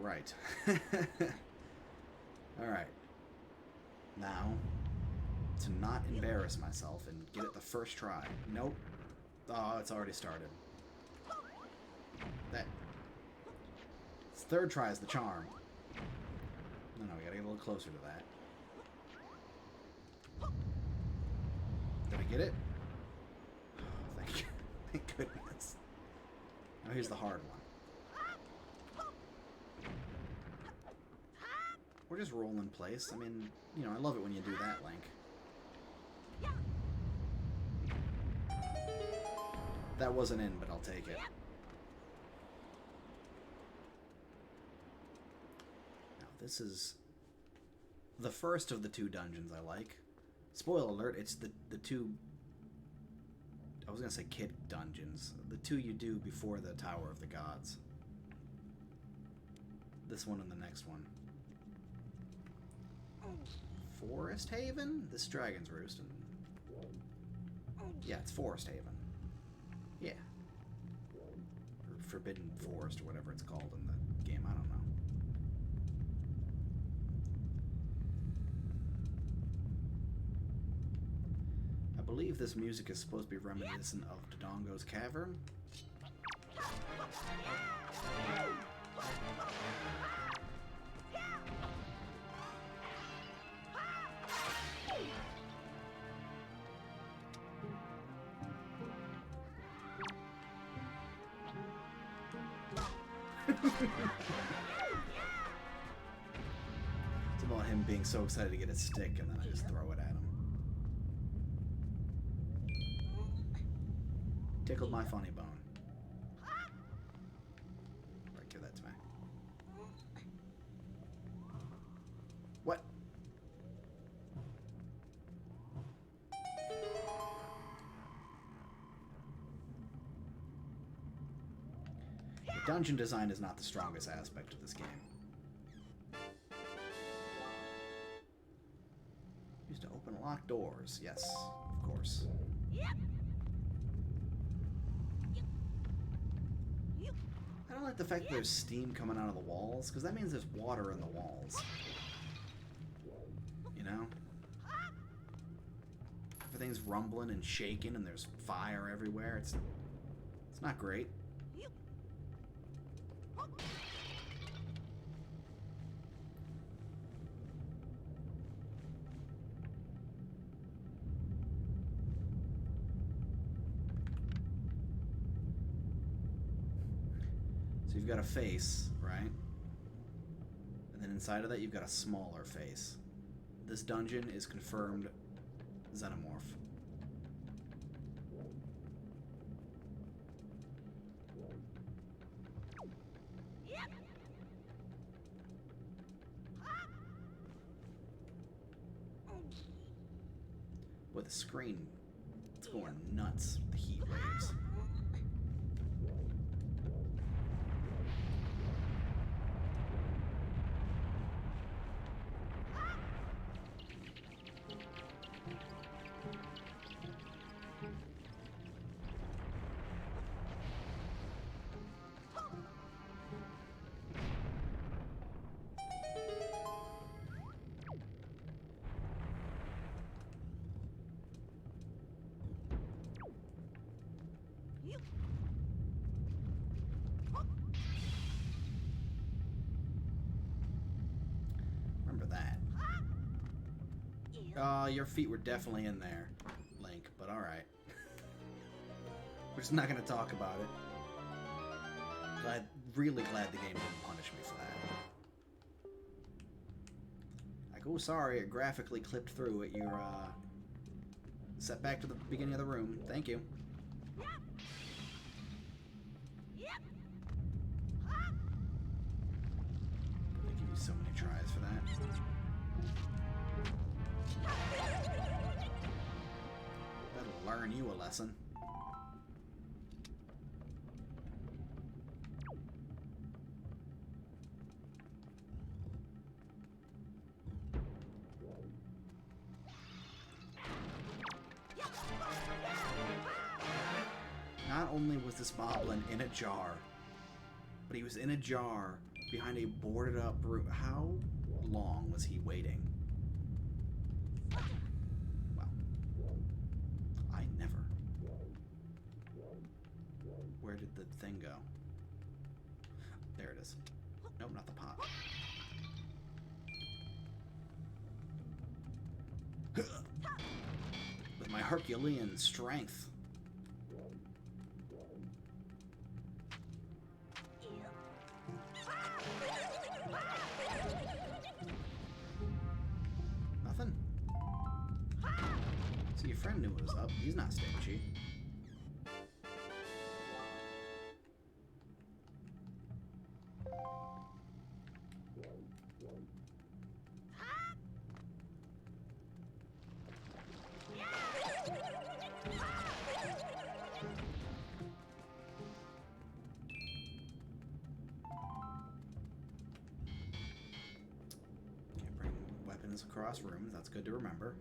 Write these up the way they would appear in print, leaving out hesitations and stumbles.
Right. Alright. Now, to not embarrass myself and get it the first try. Nope. Oh, it's already started. That... This third try is the charm. No, we gotta get a little closer to that. Did I get it? Oh, thank you. Thank goodness. Now here's the hard one. Or just roll in place. I mean, you know, I love it when you do that, Link. That wasn't in, but I'll take it. Now, this is the first of the two dungeons I like. Spoiler alert, it's the two... I was going to say kid dungeons. The two you do before the Tower of the Gods. This one and the next one. Forest Haven? This Dragon's Roost. And... yeah, it's Forest Haven. Yeah. Or Forbidden Forest, or whatever it's called in the game. I don't know. I believe this music is supposed to be reminiscent of Dodongo's Cavern. It's about him being so excited to get his stick, and then I just throw it at him. Tickled my funny bone. Right, give that to me. What? The dungeon design is not the strongest aspect of this game. Used to open locked doors. Yes, of course. I don't like the fact that there's steam coming out of the walls, because that means there's water in the walls. You know? Everything's rumbling and shaking and there's fire everywhere. It's not great. So you've got a face, right? And then inside of that you've got a smaller face. This dungeon is confirmed Xenomorph. With the screen, it's going nuts with the heat waves. Your feet were definitely in there, Link, but alright. We're just not going to talk about it. Really glad the game didn't punish me for that. Like, oh, sorry, it graphically clipped through at your, set back to the beginning of the room. Thank you. They give you so many tries for that. Better learn you a lesson. Not only was this moblin in a jar, but he was in a jar behind a boarded up room. How long was he waiting? Wow. I never. Where did the thing go? There it is. Nope, not the pot. With my Herculean strength. Nothing? So your friend knew it was up. He's not stingy. Across rooms, that's good to remember.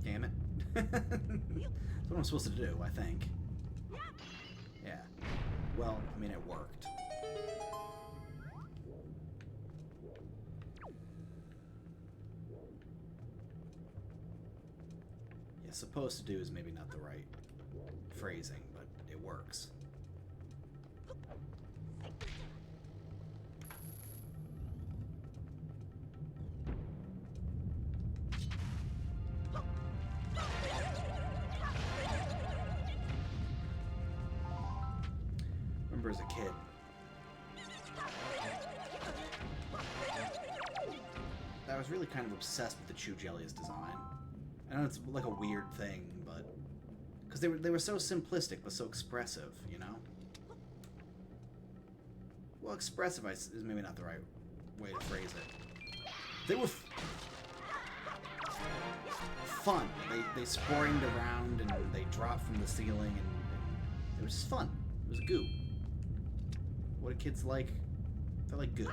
Damn it. That's what I'm supposed to do, I think. Yeah. Well, I mean, it worked. Yeah, supposed to do is maybe not the right phrasing, but it works. As a kid, I was really kind of obsessed with the Chew Jellies design. I know it's like a weird thing, but because they were so simplistic but so expressive, you know. Well, expressive is maybe not the right way to phrase it. They were fun. They springed around and they dropped from the ceiling, and it was just fun. It was goo. What do kids like? They like goo.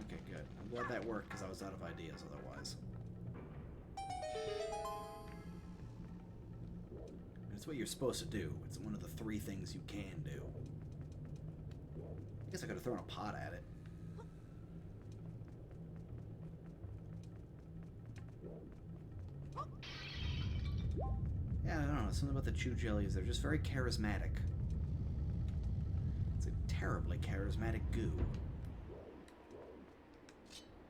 Okay, good. I'm glad that worked because I was out of ideas otherwise. It's what you're supposed to do. It's one of the 3 things you can do. I guess I could have thrown a pot at it. Yeah, I don't know. Something about the Chew Jellies. They're just very charismatic. It's a terribly charismatic goo.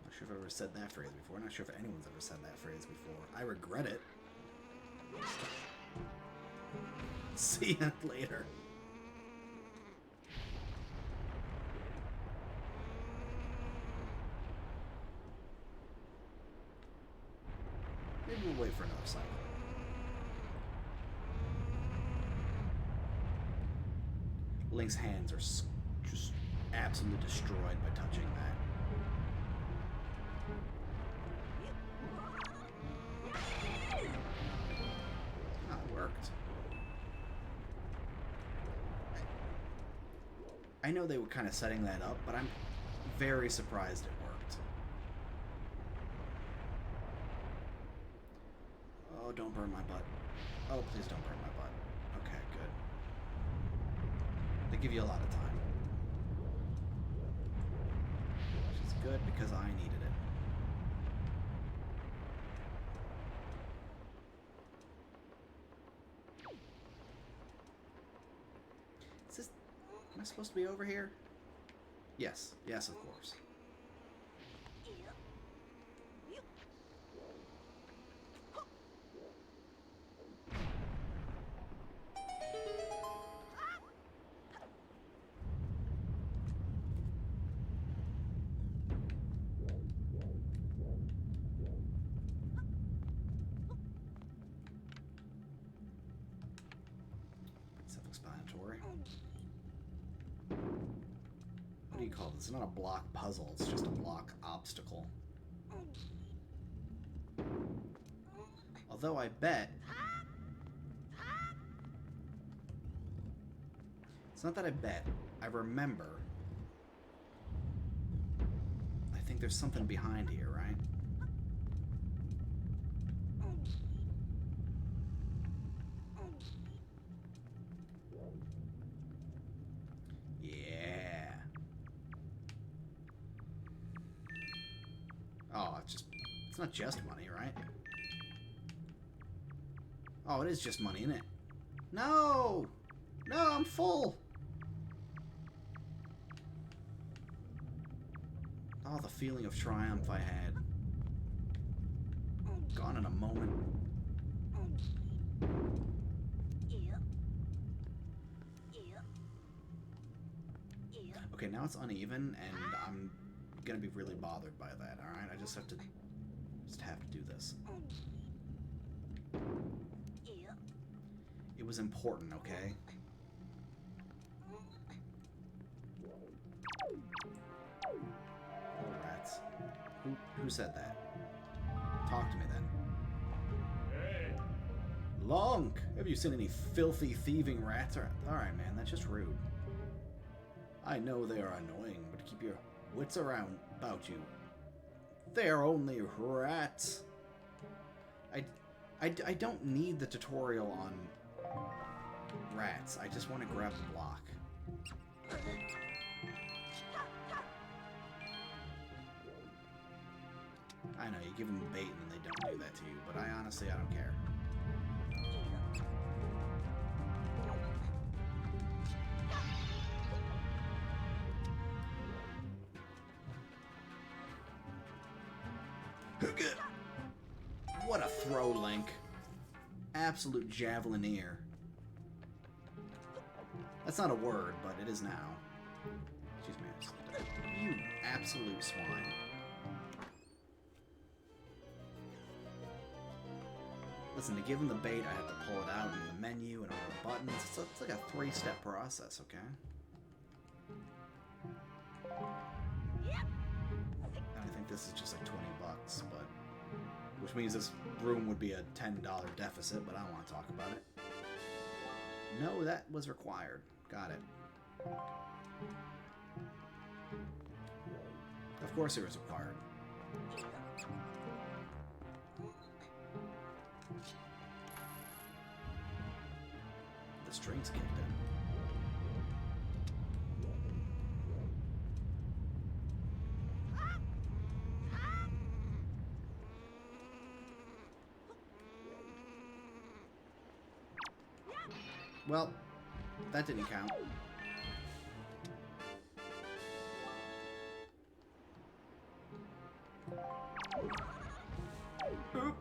Not sure if I've ever said that phrase before. Not sure if anyone's ever said that phrase before. I regret it. See you later. Maybe we'll wait for another cycle. Link's hands are just absolutely destroyed by touching that. Oh, it worked. I know they were kind of setting that up, but I'm very surprised it worked. Oh, don't burn my butt. Oh, please don't burn my butt. Okay, good. They give you a lot of time. Which is good because I needed it. Is this... Am I supposed to be over here? Yes. Yes, of course. Self-explanatory. What do you call this? It's not a block puzzle, it's just a block obstacle. Although I bet... It's not that I bet. I remember. I think there's something behind here, right? It's not just money, right? Oh, it is just money, isn't it? No! No, I'm full! Oh, the feeling of triumph I had. Gone in a moment. Okay, now it's uneven, and I'm gonna be really bothered by that, alright? I just have to do this. It was important, okay? Oh, rats. Who said that? Talk to me then. Hey. Lonk! Have you seen any filthy, thieving rats? Alright, man, that's just rude. I know they are annoying, but keep your wits about you. They are only rats. I don't need the tutorial on rats. I just want to grab the block. I know, you give them bait and they don't do that to you, but I honestly don't care. What a throw, Link. Absolute javelineer. That's not a word, but it is now. Excuse me. You absolute swine. Listen, to give him the bait, I have to pull it out in the menu and all the buttons. It's like a 3-step process, okay? And I think this is just like 20 bucks, but... which means this room would be a $10 deficit, but I don't want to talk about it. No, that was required. Got it. Of course it was required. The strings kicked in. Well, that didn't count. Oop.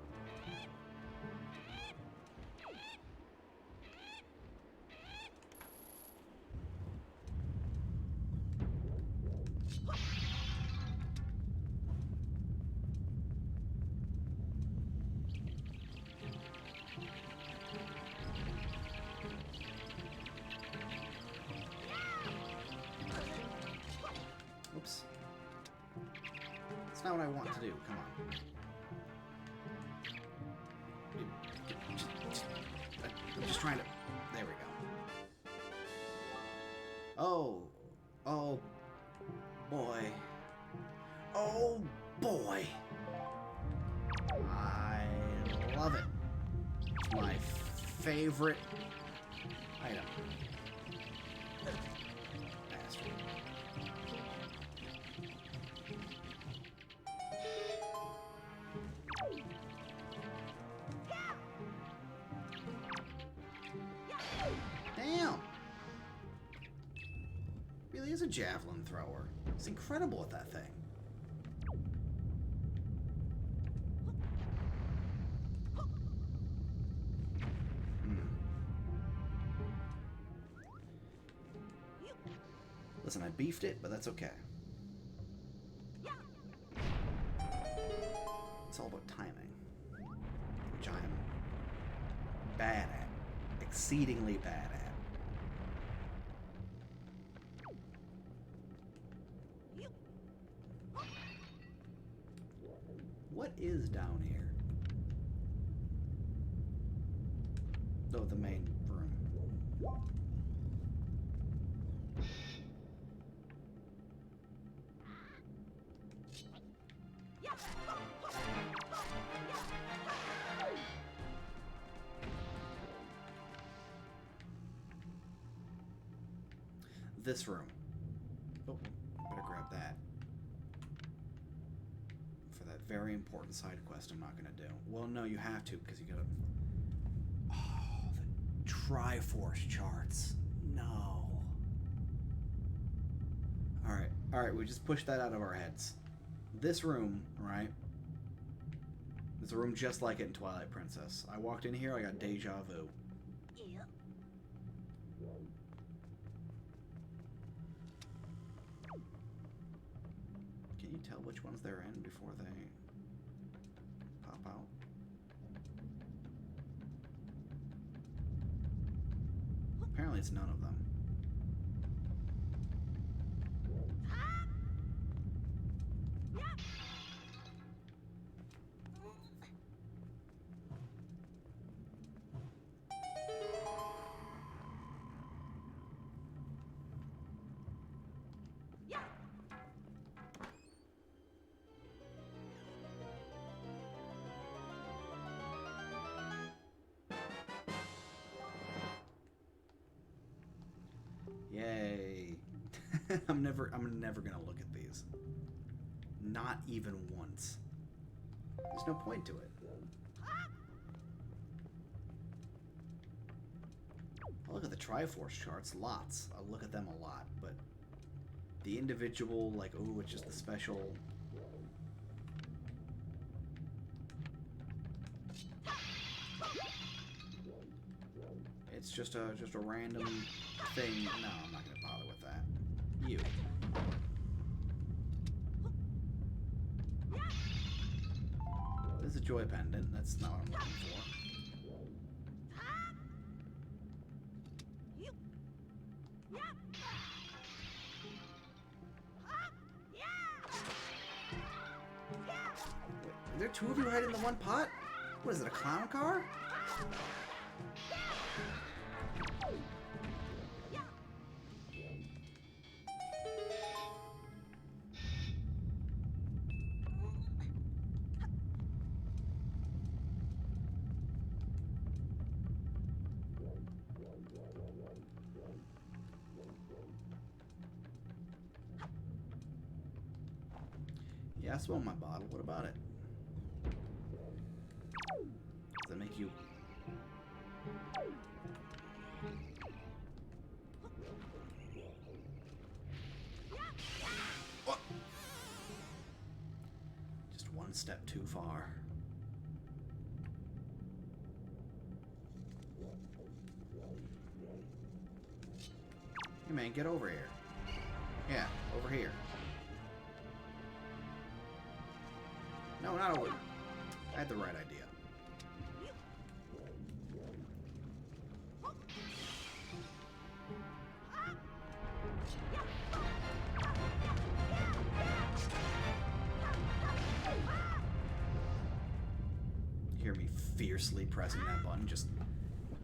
Oops. That's not what I want to do. Come on. I'm just trying to... There we go. Oh. Oh. Boy. Oh, boy. I love it. It's my favorite item. Bastard. Damn! Really is a javelin thrower. He's incredible at that thing. Listen, I beefed it, but that's okay. It's all about timing, which I am bad at. Exceedingly bad at. What is down here? Oh, the main room. This room. Oh, better grab that. For that very important side quest I'm not gonna do. Well, no, you have to, because you gotta... Oh, the Triforce charts. No. Alright, we just pushed that out of our heads. This room, right? There's a room just like it in Twilight Princess. I walked in here, I got deja vu. Yep. Can you tell which ones they're in before they pop out? Apparently it's none of them. Yay. I'm never gonna look at these. Not even once. There's no point to it. I look at the Triforce charts, lots. I look at them a lot, but the individual, like, oh, it's just the special. It's just a random thing. No, I'm not gonna bother with that. You. This is a joy pendant. That's not what I'm looking for. Wait, are there two of you hiding in the one pot? What is it, a clown car? Yeah, I swallowed my bottle. What about it? Does that make you... What? Just one step too far. Hey man, get over here. Yeah, over here. No, not over. I had the right idea. Hear me fiercely pressing that button, just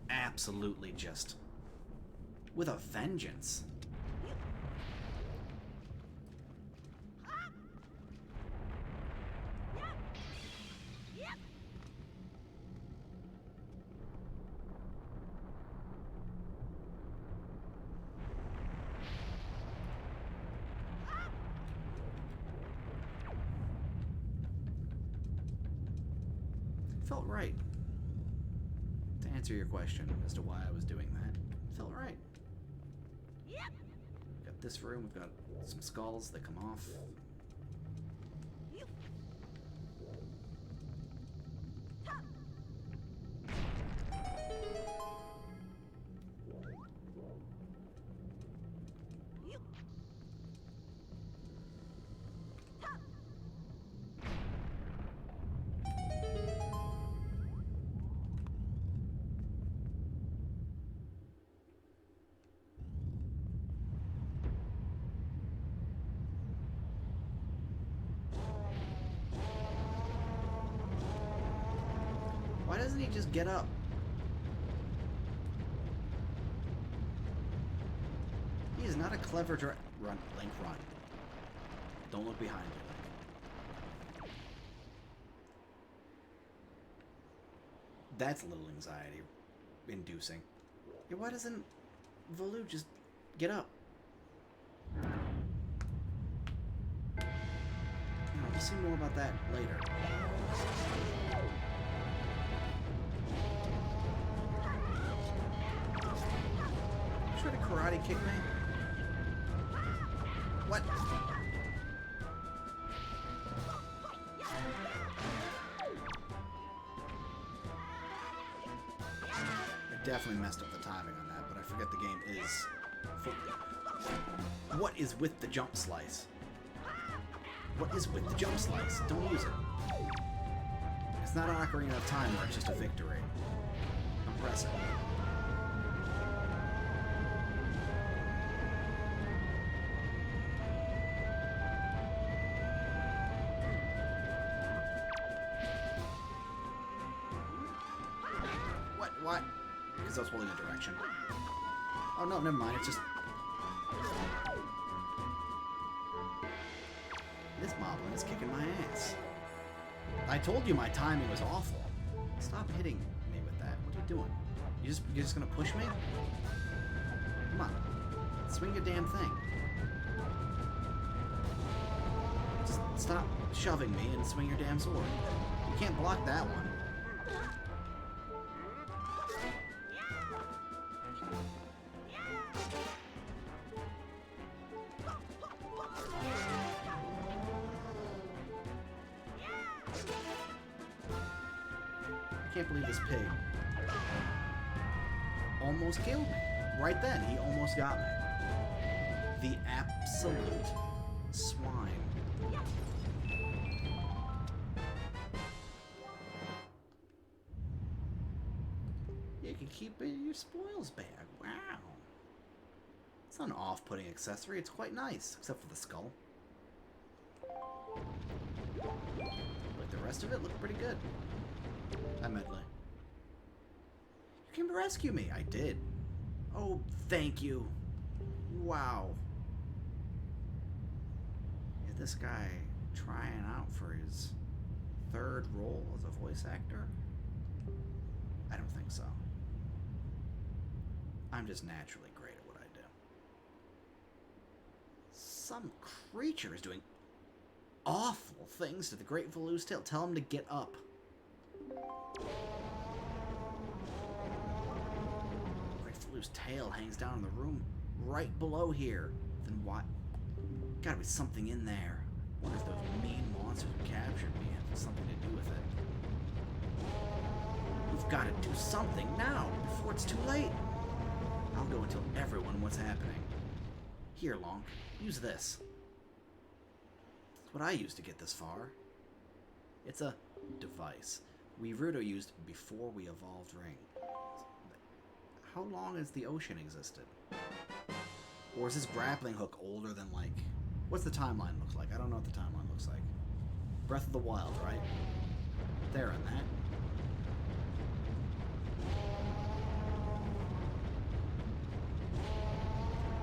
absolutely just with a vengeance. Felt right. To answer your question as to why I was doing that, it felt right. Got this room, we've got some skulls that come off. Why doesn't he just get up? He is not a clever run. Link, run. Don't look behind you, Link. That's a little anxiety inducing. Yeah, why doesn't Volu just get up? Oh, see more about that later. You try to karate kick me? What? I definitely messed up the timing on that, but I forget the game is... What is with the jump slice? What is with the jump slice? Don't use it. It's not an Ocarina of Time where it's just a victory. I'm pressing. What? Because I was holding a direction. Oh no, never mind. It's just... This moblin is kicking my ass. I told you my timing was awful. Stop hitting me with that. What are you doing? You're just gonna push me? Come on. Swing your damn thing. Just stop shoving me and swing your damn sword. You can't block that one. I can't believe this pig almost killed me. Right then, he almost got me. The absolute swine. You can keep it in your spoils bag. Wow. It's not an off-putting accessory. It's quite nice, except for the skull. Like the rest of it looked pretty good. I medley. You came to rescue me. I did. Oh, thank you. Wow. Is this guy trying out for his third role as a voice actor? I don't think so. I'm just naturally great at what I do. Some creature is doing awful things to the Great Valu's tail. Tell him to get up. Great Valu's tail hangs down in the room right below here. Then what? Gotta be something in there. Wonder if those mean monsters who captured me have something to do with it. We've got to do something now, before it's too late. I'll go and tell everyone what's happening. Here, Lonk, use this. It's what I used to get this far. It's a device we Rudo used before we evolved Ring. How long has the ocean existed? Or is this grappling hook older than, like... What's the timeline look like? I don't know what the timeline looks like. Breath of the Wild, right? There on that.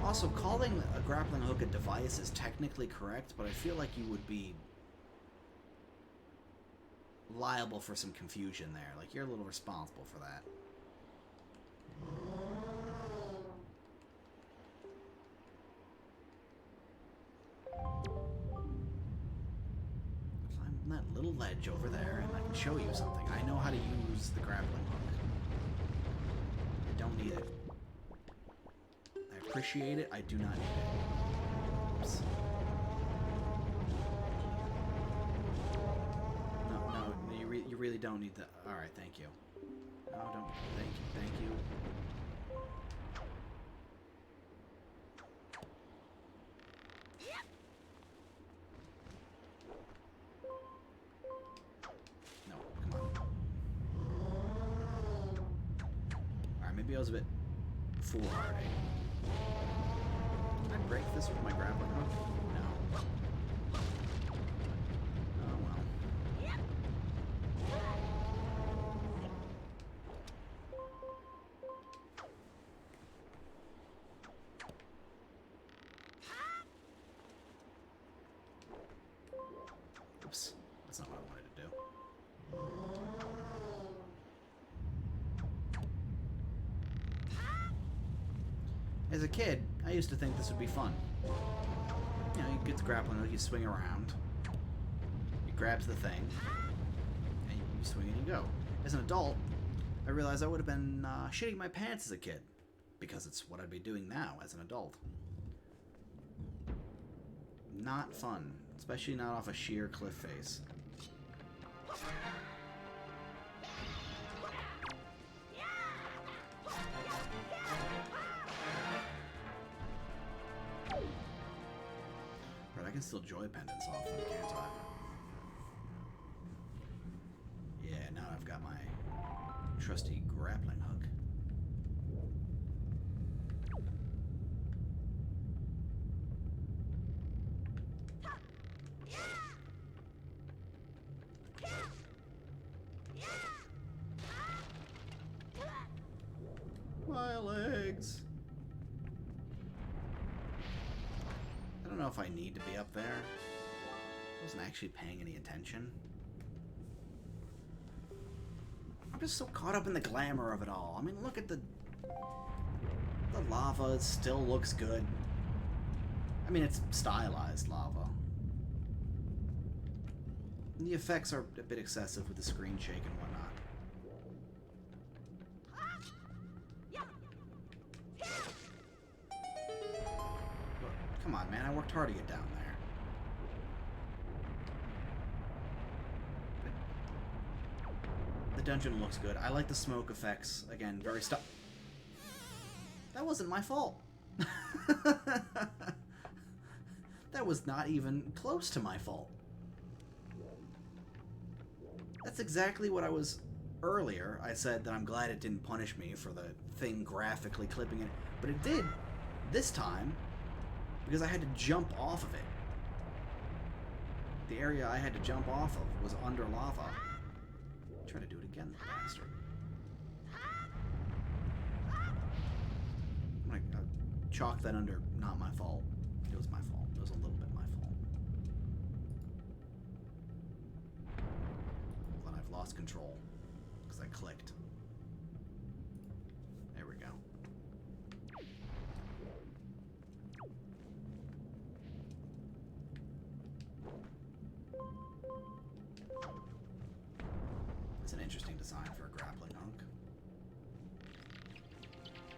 Also, calling a grappling hook a device is technically correct, but I feel like you would be liable for some confusion there. Like, you're a little responsible for that. Climb that little ledge over there, and I can show you something. I know how to use the grappling hook. I don't need it. I appreciate it. I do not need it. Oops. No, you really don't need that. All right, thank you. No, don't. Thank you. No, come on. All right, maybe I was a bit foolhardy. Can I break this with my grappling hook? No. Oh well. Oops. That's not what I wanted to do. As a kid, I used to think this would be fun. You know, you get the grappling hook, you swing around. grabs the thing, and you swing and you go. As an adult, I realized I would have been shitting my pants as a kid, because it's what I'd be doing now as an adult. Not fun, especially not off a sheer cliff face. Right, I can still joy pendants off them, can't I? Yeah, now I've got my trusty grappling hook. My legs. I don't know if I need to be up there. I wasn't actually paying any attention. I'm just so caught up in the glamour of it all. I mean, look at the lava. It still looks good. I mean, it's stylized lava. And the effects are a bit excessive with the screen shake and whatnot. But, come on, man. I worked hard to get down there. The dungeon looks good. I like the smoke effects. Again, very That wasn't my fault. That was not even close to my fault. That's exactly what I was earlier. I said that I'm glad it didn't punish me for the thing graphically clipping it. But it did this time because I had to jump off of it. The area I had to jump off of was under lava. Try to do it again, bastard. I'm gonna chalk that under not my fault. It was my fault. It was a little bit my fault. But I've lost control because I clicked. There we go. It's an interesting design for a grappling hook.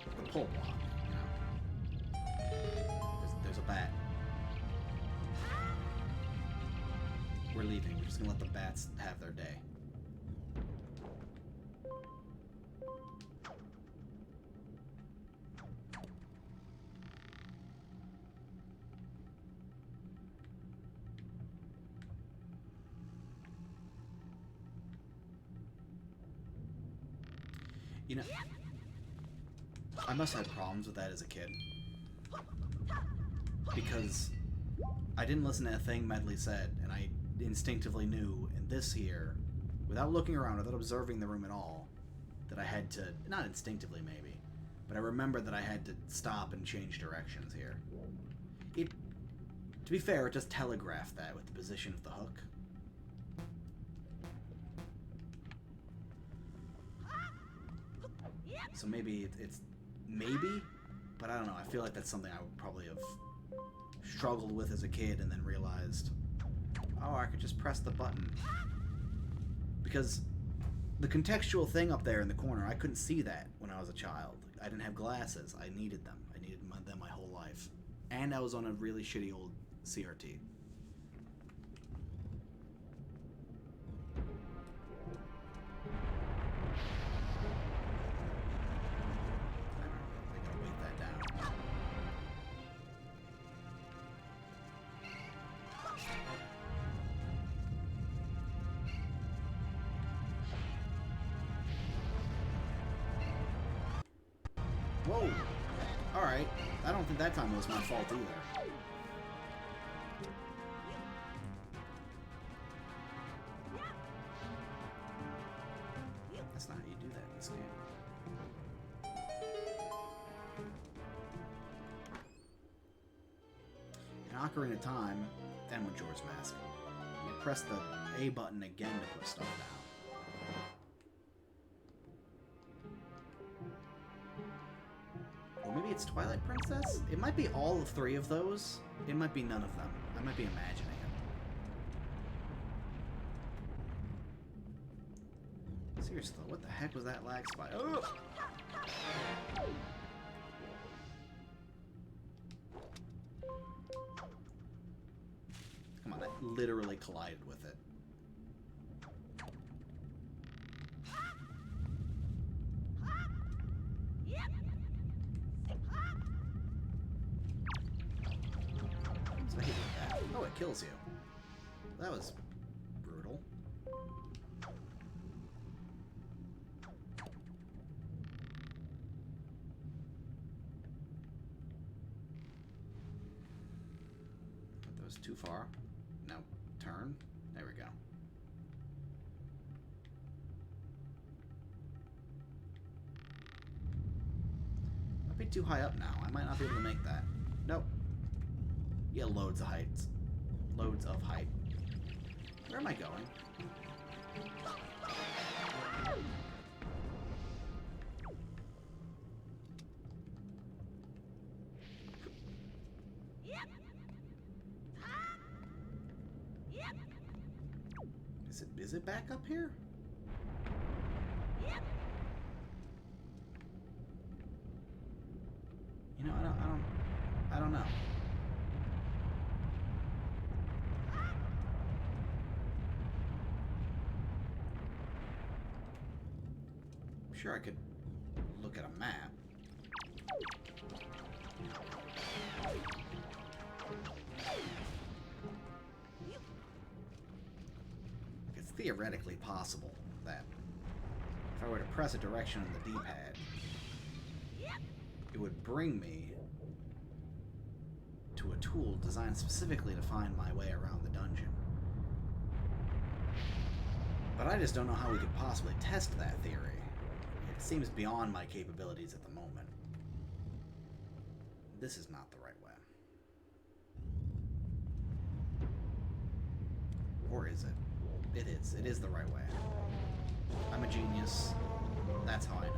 The pull block, you know. There's a bat. We're leaving. We're just gonna let the bats have their day. You know, I must have had problems with that as a kid. Because I didn't listen to a thing Medley said, and I instinctively knew in this here, without looking around, without observing the room at all, that I had to, not instinctively maybe, but I remembered that I had to stop and change directions here. To be fair, it just telegraphed that with the position of the hook. So maybe it's maybe, but I don't know. I feel like that's something I would probably have struggled with as a kid and then realized, oh, I could just press the button. Because the contextual thing up there in the corner, I couldn't see that when I was a child. I didn't have glasses. I needed them. I needed them my whole life. And I was on a really shitty old CRT. Whoa! Alright. I don't think that time was my fault either. That's not how you do that in this game. In Ocarina of Time, and with Majora's Mask, you press the A button again to put stuff down. Or maybe it's Twilight Princess? It might be all three of those. It might be none of them. I might be imagining heck was that lag spike? Oh! Come on, I literally collided with it. So I hit that. Oh, it kills you. That was brutal. That was too far. No. Turn. There we go. Might be too high up now. I might not be able to make that. Nope. Yeah, loads of heights. Loads of height. Where am I going? Is it back up here? You know, I don't know. I'm sure I could look at a map. It's theoretically possible that if I were to press a direction on the D-pad, it would bring me to a tool designed specifically to find my way around the dungeon. But I just don't know how we could possibly test that theory. It seems beyond my capabilities at the moment. This is not the right way. Or is it? It is. It is the right way. I'm a genius. That's how I know.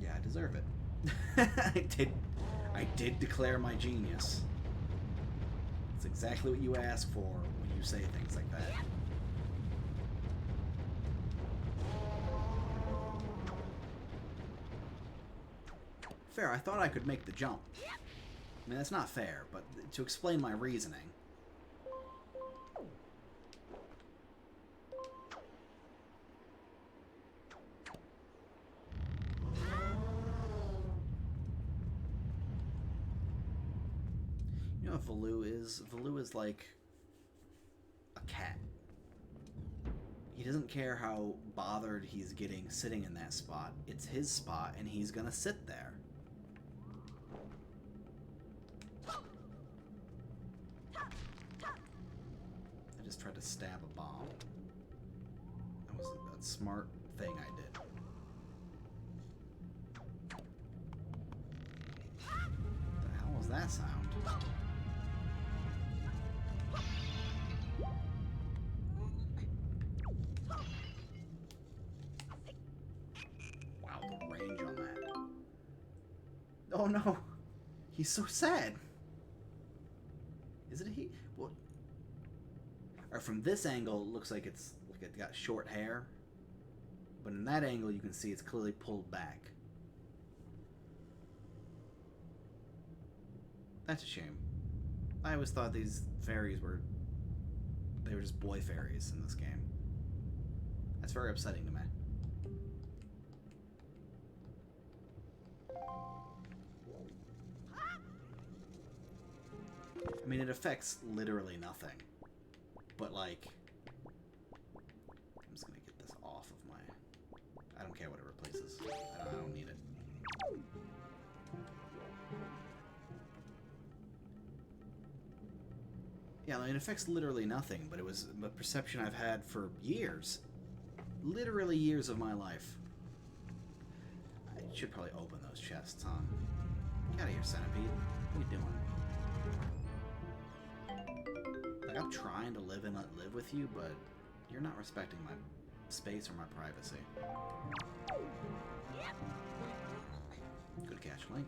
Yeah, I deserve it. I did declare my genius. It's exactly what you ask for when you say things like that. Fair, I thought I could make the jump. I mean, that's not fair, but to explain my reasoning. You know what Valoo is? Valoo is like a cat. He doesn't care how bothered he's getting sitting in that spot. It's his spot, and he's gonna sit there. I just tried to stab a bomb. That was a smart thing I did. What the hell was that sound? Wow, the range on that. Oh no! He's so sad! Is it he? What? Or from this angle, it looks like it's got short hair. But in that angle, you can see it's clearly pulled back. That's a shame. I always thought these fairies were... They were just boy fairies in this game. That's very upsetting to me. I mean, it affects literally nothing. But, like... I'm just gonna get this off of my... I don't care what it replaces. I don't need it. Yeah, I mean, it affects literally nothing, but it was a perception I've had for years. Literally years of my life. I should probably open those chests, huh? Get out of here, centipede. What are you doing? Like, I'm trying to live and let live with you, but you're not respecting my space or my privacy. Good catch, Link.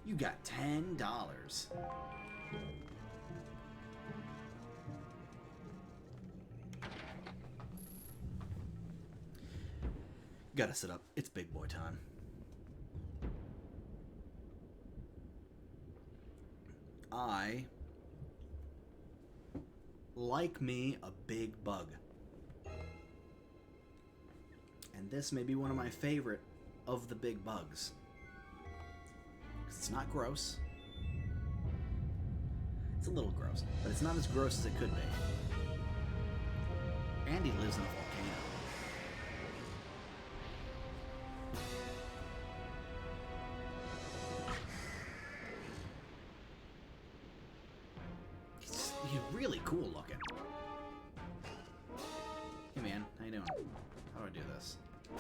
You got $10. Gotta sit up. It's big boy time. I like me a big bug. And this may be one of my favorite of the big bugs. 'Cause it's not gross. It's a little gross, but it's not as gross as it could be. And he lives in a volcano. He's really cool looking. Hey man, how you doing? How do I do this? Do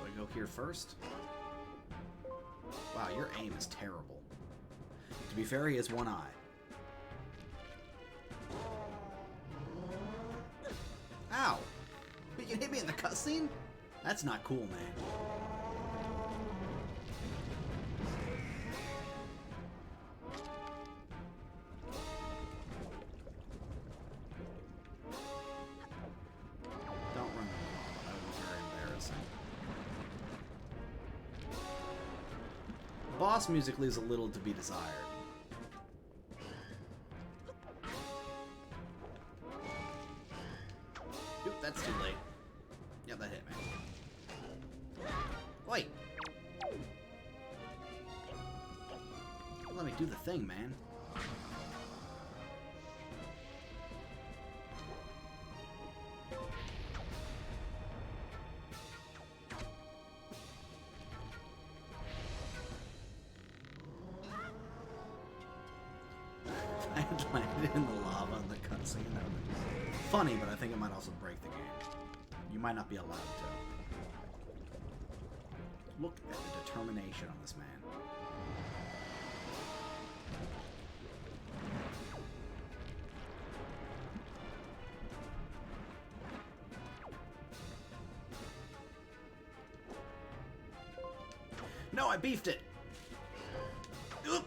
I go here first? Wow, your aim is terrible. To be fair, he has one eye. Ow! But you hit me in the cutscene? That's not cool, man. Don't run the wall. That would be very embarrassing. Boss music leaves a little to be desired. Oop, that's too late. Yeah, that hit me. Wait! Let me do the thing, man. I had landed in the lava in the cutscene. That would be funny, but I think it might also break the game. You might not be allowed to. Look at the determination on this man. No, I beefed it! Oop!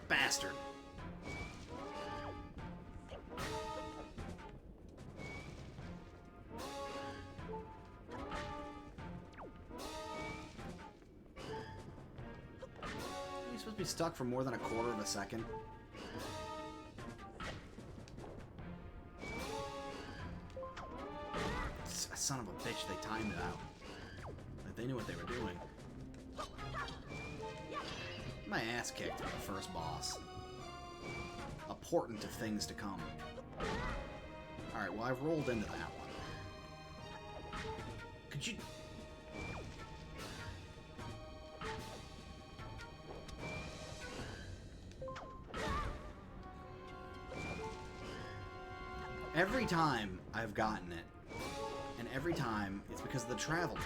Bastard. You're supposed to be stuck for more than a quarter of a second. Son of a bitch, they timed it out. Like, they knew what they were doing. My ass kicked by the first boss. A portent of things to come. Alright, well, I've rolled into that one. Could you... Every time I've gotten it, and every time it's because of the travel time.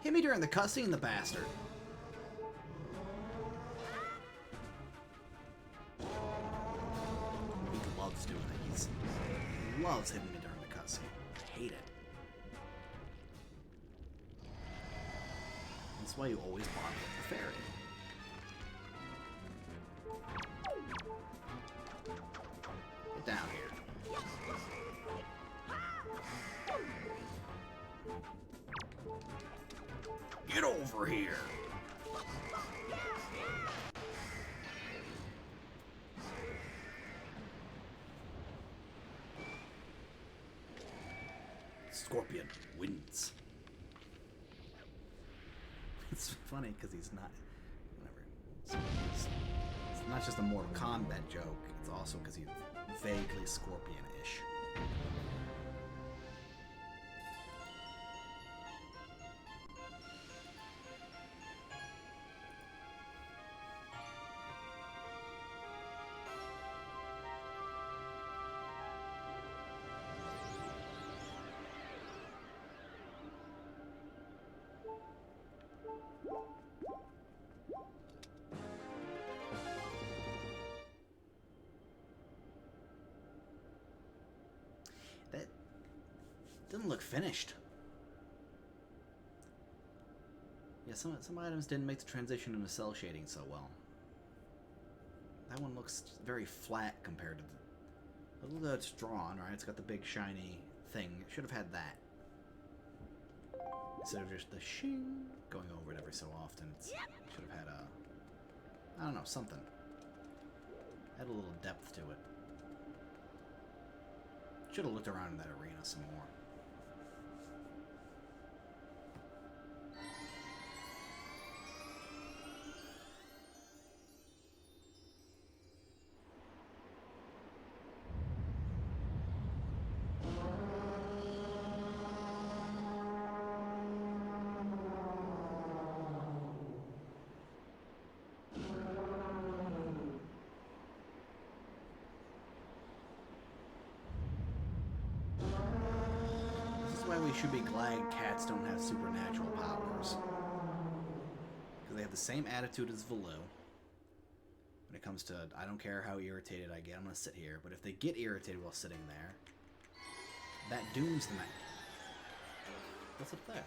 Hit me during the cutscene, the bastard. He loves doing it. He loves hitting me during the cutscene. I hate it. That's why you always bother with the fairy. Get down here. Get over here! Scorpion wins. It's funny because he's not... Whatever. It's not just a Mortal Kombat joke, it's also because he's vaguely Scorpion-ish. Didn't look finished. Yeah, some items didn't make the transition into cell shading so well. That one looks very flat compared to the... Although it's drawn, right? It's got the big shiny thing. It should have had that. Instead of just the shing going over it every so often. It should have had a... I don't know, something. Had a little depth to it. Should have looked around in that arena some more. We should be glad cats don't have supernatural powers. Because they have the same attitude as Velu. When it comes to, I don't care how irritated I get, I'm going to sit here. But if they get irritated while sitting there, that dooms them. What's up there?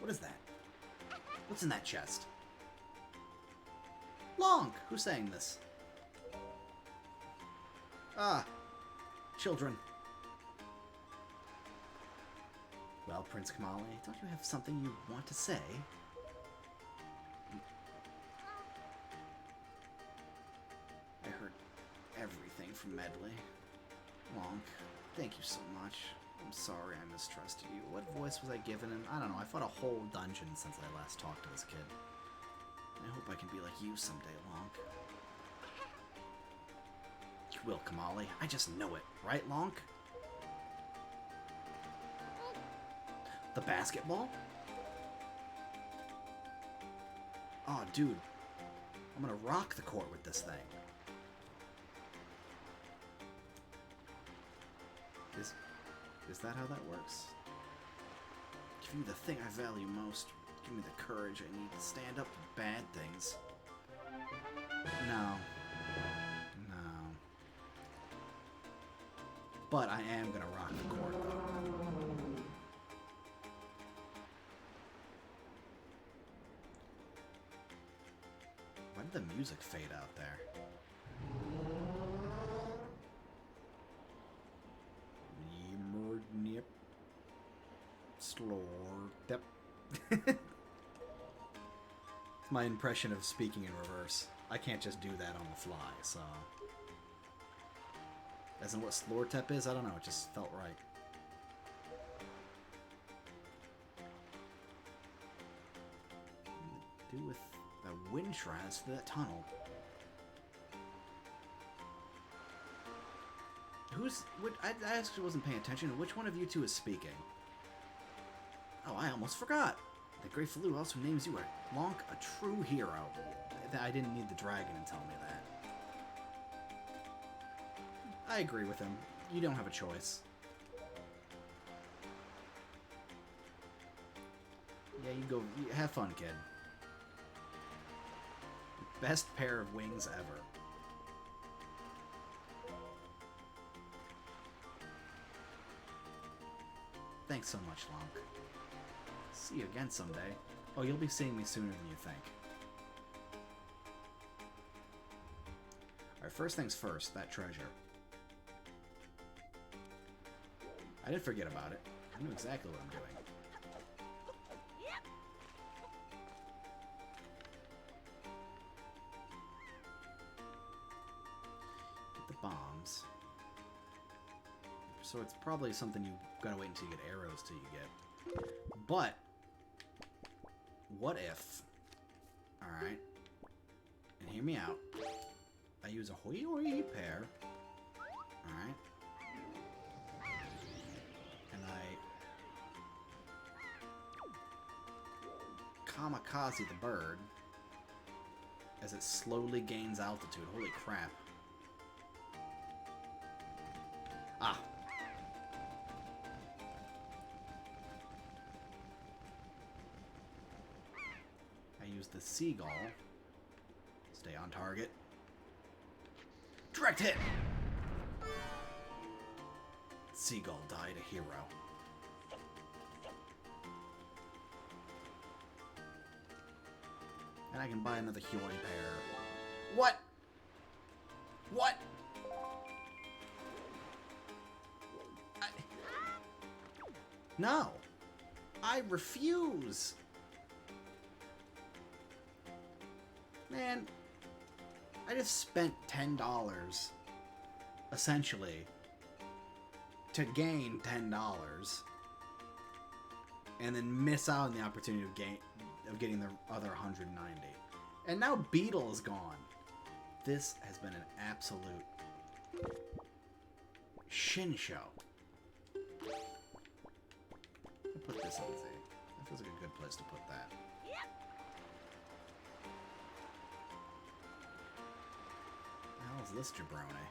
What is that? What's in that chest? Lonk! Who's saying this? Ah! Children. Well, Prince Kamali, don't you have something you want to say? I heard everything from Medley. Lonk, thank you so much. I'm sorry I mistrusted you. What voice was I given him? I don't know. I fought a whole dungeon since I last talked to this kid. I hope I can be like you someday, Lonk. You will, Kamali. I just know it. Right, Lonk? The basketball? Oh, dude. I'm gonna rock the court with this thing. Is that how that works? Give me the thing I value most. Give me the courage I need to stand up to bad things. No. No. But I am gonna rock the court, though. Why did the music fade out there? Yep. Slow. Yep. It's my impression of speaking in reverse. I can't just do that on the fly, so... As in what Slortep is? I don't know, it just felt right. Do with the wind shrines to that tunnel. I actually wasn't paying attention. Which one of you two is speaking? Oh, I almost forgot. The Great Falu also names you a Lonk, a true hero. I didn't need the dragon to tell me that. I agree with him. You don't have a choice. Yeah, you go. Have fun, kid. Best pair of wings ever. Thanks so much, Lonk. See you again someday. Oh, you'll be seeing me sooner than you think. Alright, first things first, that treasure. I didn't forget about it. I knew exactly what I'm doing. Get the bombs. So it's probably something you gotta wait until you get arrows till you get. But, what if, alright, and hear me out, I use a hoi hoi pair, alright, and I kamikaze the bird as it slowly gains altitude. Holy crap. Ah. I use the seagull. Stay on target. Direct hit! Seagull died a hero. And I can buy another Huey pair. What? What? No. I refuse. Man, I just spent $10, essentially, to gain $10, and then miss out on the opportunity of getting the other 190. And now Beetle is gone. This has been an absolute shin show. I'll put this on Z. That feels like a good place to put that. The hell is this jabroni?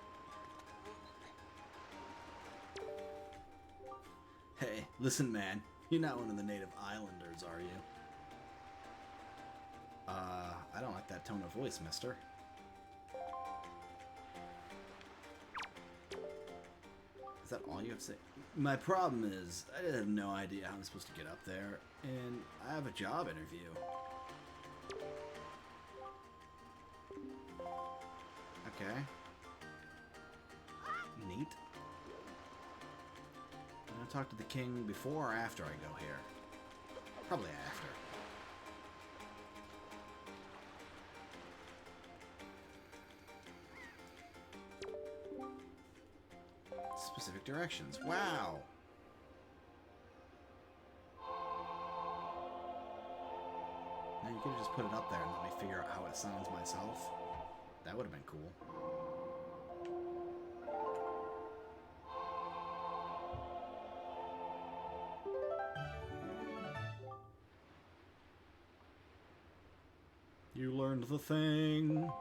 Hey, listen, man. You're not one of the native islanders, are you? I don't like that tone of voice, mister. Is that all you have to say? My problem is, I have no idea how I'm supposed to get up there, and I have a job interview. Okay. Neat. I'm gonna talk to the king before or after I go here? Probably after. Specific directions. Wow! Now you could have just put it up there and let me figure out how it sounds myself. That would have been cool. You learned the thing.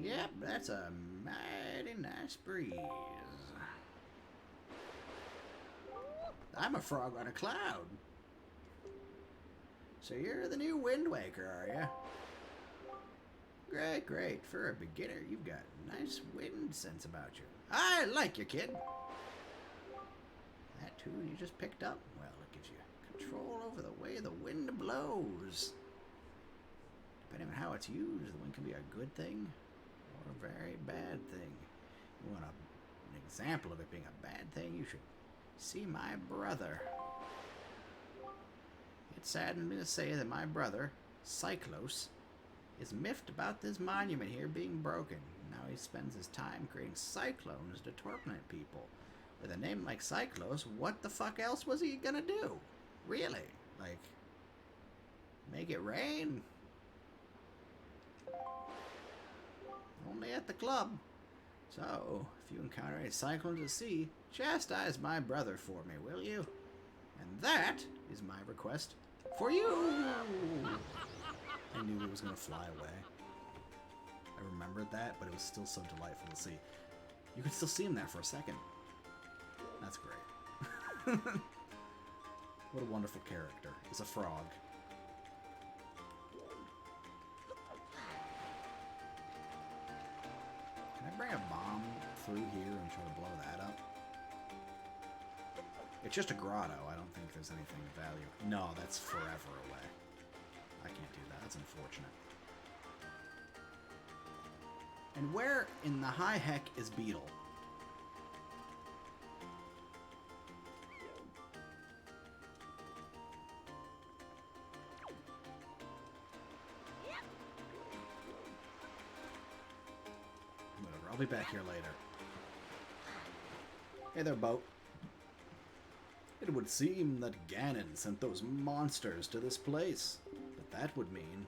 Yep, that's a mighty nice breeze. I'm a frog on a cloud. So you're the new Wind Waker, are you? Great, great. For a beginner, you've got nice wind sense about you. I like you, kid. That tune you just picked up? Well, it gives you control over the way the wind blows. Depending on how it's used, the wind can be a good thing or a very bad thing. You want an example of it being a bad thing, you should see my brother. It saddens me to say that my brother, TLoZ, is miffed about this monument here being broken. Now he spends his time creating cyclones to torment people. With a name like TLoZ, what the fuck else was he gonna do? Really? Like, make it rain? Only at the club. So, if you encounter any cyclones at sea, chastise my brother for me, will you? And that is my request for you! I knew he was going to fly away. I remembered that, but it was still so delightful to see. You could still see him there for a second. That's great. What a wonderful character. He's a frog. Can I bring a bomb through here and try to blow that up? It's just a grotto. I don't think there's anything of value. No, that's forever away. I can't do that. That's unfortunate. And where in the high heck is Beetle? Whatever. I'll be back here later. Hey there, boat. It would seem that Ganon sent those monsters to this place, but that would mean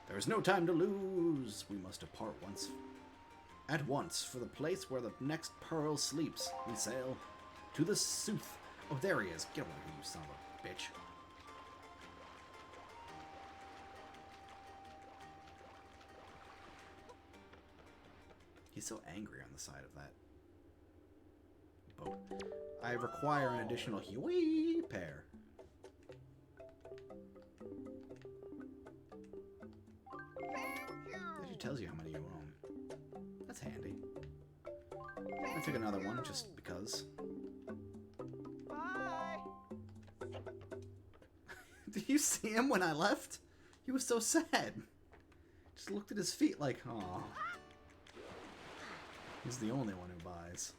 there is no time to lose. We must depart at once for the place where the next pearl sleeps. We sail to the Sooth. Oh, there he is. Get over here, you son of a bitch. He's so angry on the side of that boat. I require an additional Huey pair. It actually tells you how many you own. That's handy. I'll take another one just because. you see him when I left? He was so sad. Just looked at his feet like, aw. He's the only one who buys.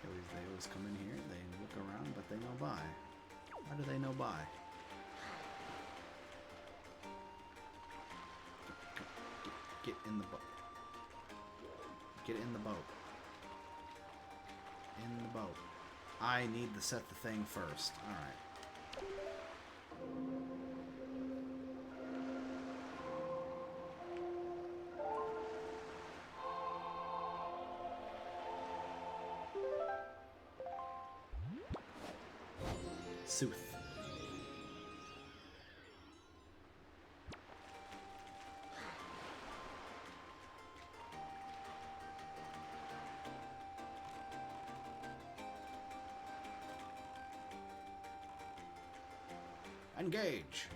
They always come in here, they look around, but they know buy. Why do they know buy? Get in the boat. Get in the boat. In the boat. I need to set the thing first. Alright. Sooth. Engage.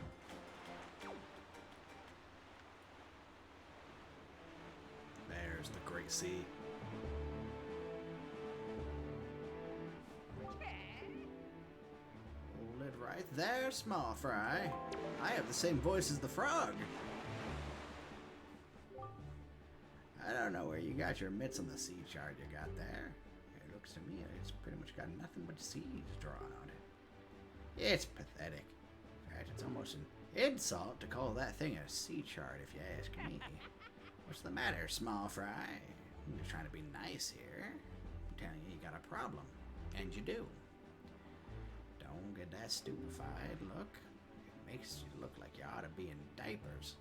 There's the Great Sea. Hold it right there, small fry. I have the same voice as the frog. I don't know where you got your mitts on the sea chart you got there. It looks to me it's pretty much got nothing but seas drawn on it. It's pathetic. It's almost an insult to call that thing a sea chart, if you ask me. What's the matter, small fry? I'm just trying to be nice here. I'm telling you, you got a problem. And you do. Don't get that stupefied look. It makes you look like you ought to be in diapers.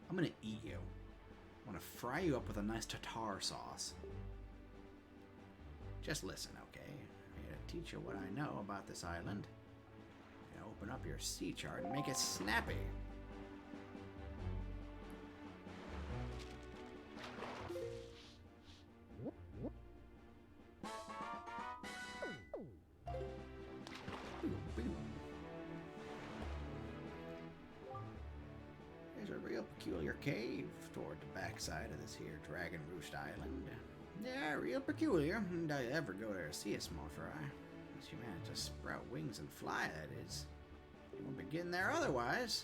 I'm gonna eat you. I want to fry you up with a nice tartar sauce. Just listen, okay? I'm here to teach you what I know about this island. Open up your sea chart and make it snappy. There's a real peculiar cave toward the backside of this here Dragon Roost Island. Yeah, real peculiar. Did I ever go there to see a small fry? Unless you manage to sprout wings and fly, that is. You won't be getting there otherwise.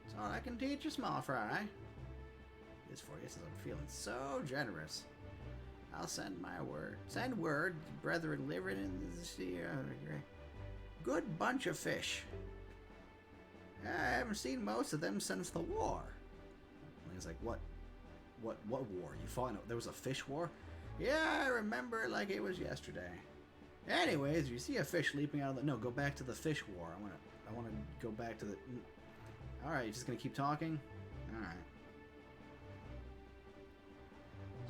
That's all I can teach you, small fry. This for you, since I'm feeling so generous. I'll send my word. Send word, brethren living in the sea. Good bunch of fish. I haven't seen most of them since the war. And he's like, what war? You fought in there was a fish war? Yeah, I remember it like it was yesterday. Anyways, you see a fish leaping out of the... No, go back to the fish war. I want to go back to the... Alright, you're just going to keep talking? Alright.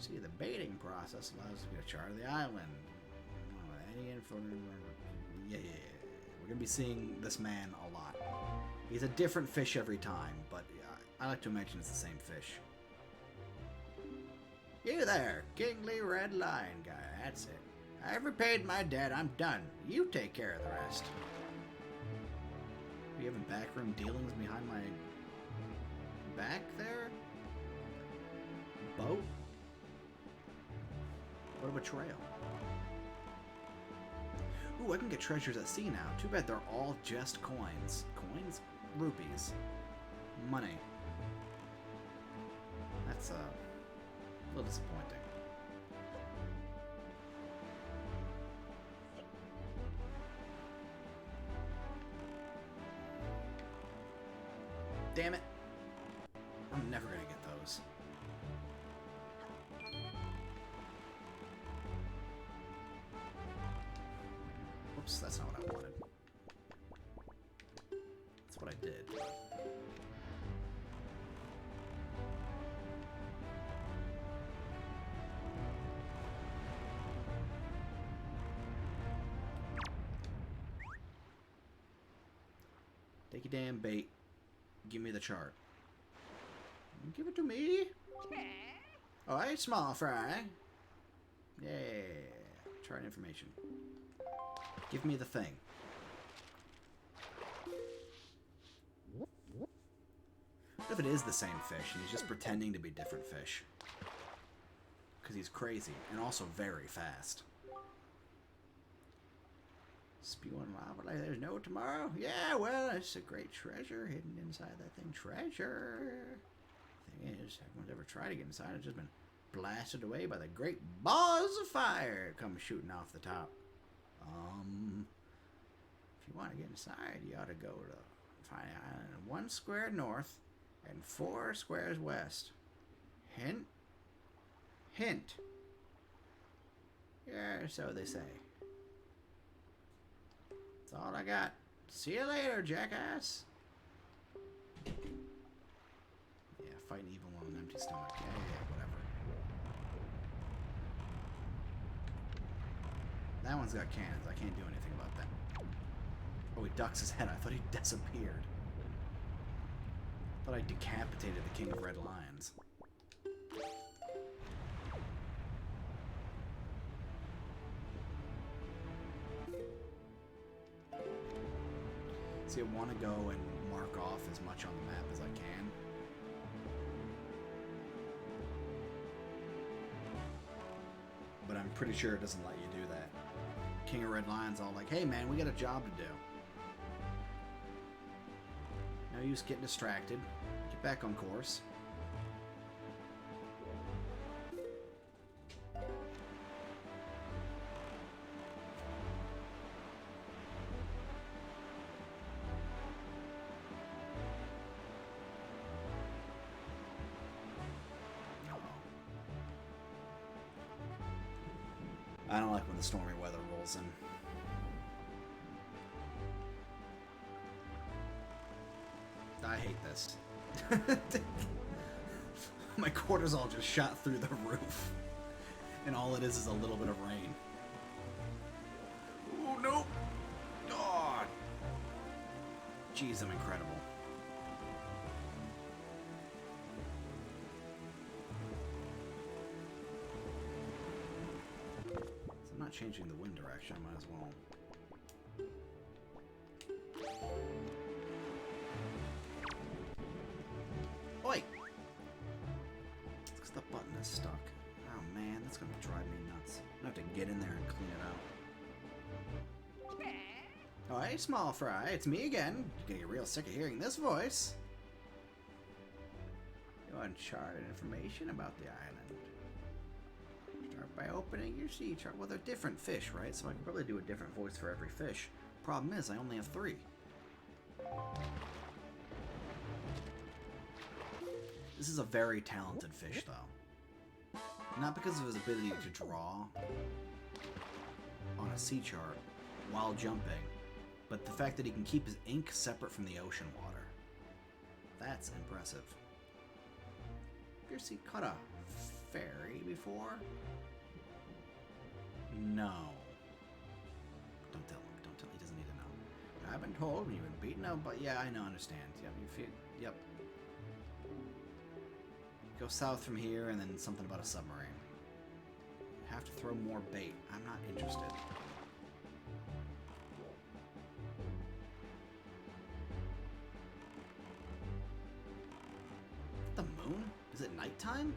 See, the baiting process allows us to get a chart of the island. Any info... Yeah. We're going to be seeing this man a lot. He's a different fish every time, but I like to imagine it's the same fish. You there, Kingly Red Lion guy. That's it. I've repaid my debt. I'm done. You take care of the rest. Are you having backroom dealings behind my back there? Boat? What a betrayal. Ooh, I can get treasures at sea now. Too bad they're all just coins. Coins? Rupees. Money. That's a little disappointing. Damn it. I'm never gonna get those. Oops, that's not what I wanted. That's what I did. Take your damn bait. Give me the chart. Give it to me. Alright, small fry. Yeah. Chart information. Give me the thing. What if it is the same fish and he's just pretending to be different fish? Because he's crazy and also very fast. Spewing lava like there's no tomorrow? Yeah, well, it's a great treasure hidden inside that thing. Treasure. Thing is, everyone's ever tried to get inside, it's just been blasted away by the great balls of fire that come shooting off the top. If you want to get inside, you ought to go to Fire Island 1 square north and 4 squares west. Hint? Hint. Yeah, so they say. That's all I got. See you later, jackass. Yeah, fighting evil on an empty stomach. Yeah, whatever. That one's got cannons. I can't do anything about that. Oh, he ducks his head. I thought he disappeared. I thought I decapitated the King of Red Lions. See, I want to go and mark off as much on the map as I can. But I'm pretty sure it doesn't let you do that. King of Red Lions all like, hey man, we got a job to do. No use getting distracted. Get back on course. I don't like when the stormy weather rolls in. I hate this. My quarters all just shot through the roof. And all it is a little bit of rain. Oh, no! Oh! Jeez, I'm incredible. I'm not changing the wind direction, I might as well. Oi! It's because the button is stuck. Oh man, that's gonna drive me nuts. I have to get in there and clean it out. Oh, hey, small fry, it's me again. You're gonna get real sick of hearing this voice. You want uncharted information about the island? Start by opening your sea chart. Well, they're different fish, right? So I can probably do a different voice for every fish. Problem is, I only have 3. This is a very talented fish, though. Not because of his ability to draw on a sea chart while jumping, but the fact that he can keep his ink separate from the ocean water. That's impressive. Have you caught a fairy before? No. Don't tell him. Don't tell him. He doesn't need to know. I've been told when you've been beaten up, but yeah, I know, understand. Yep, you feel. Yep. Go south from here, and then something about a submarine. Have to throw more bait. I'm not interested. The moon? Is it nighttime?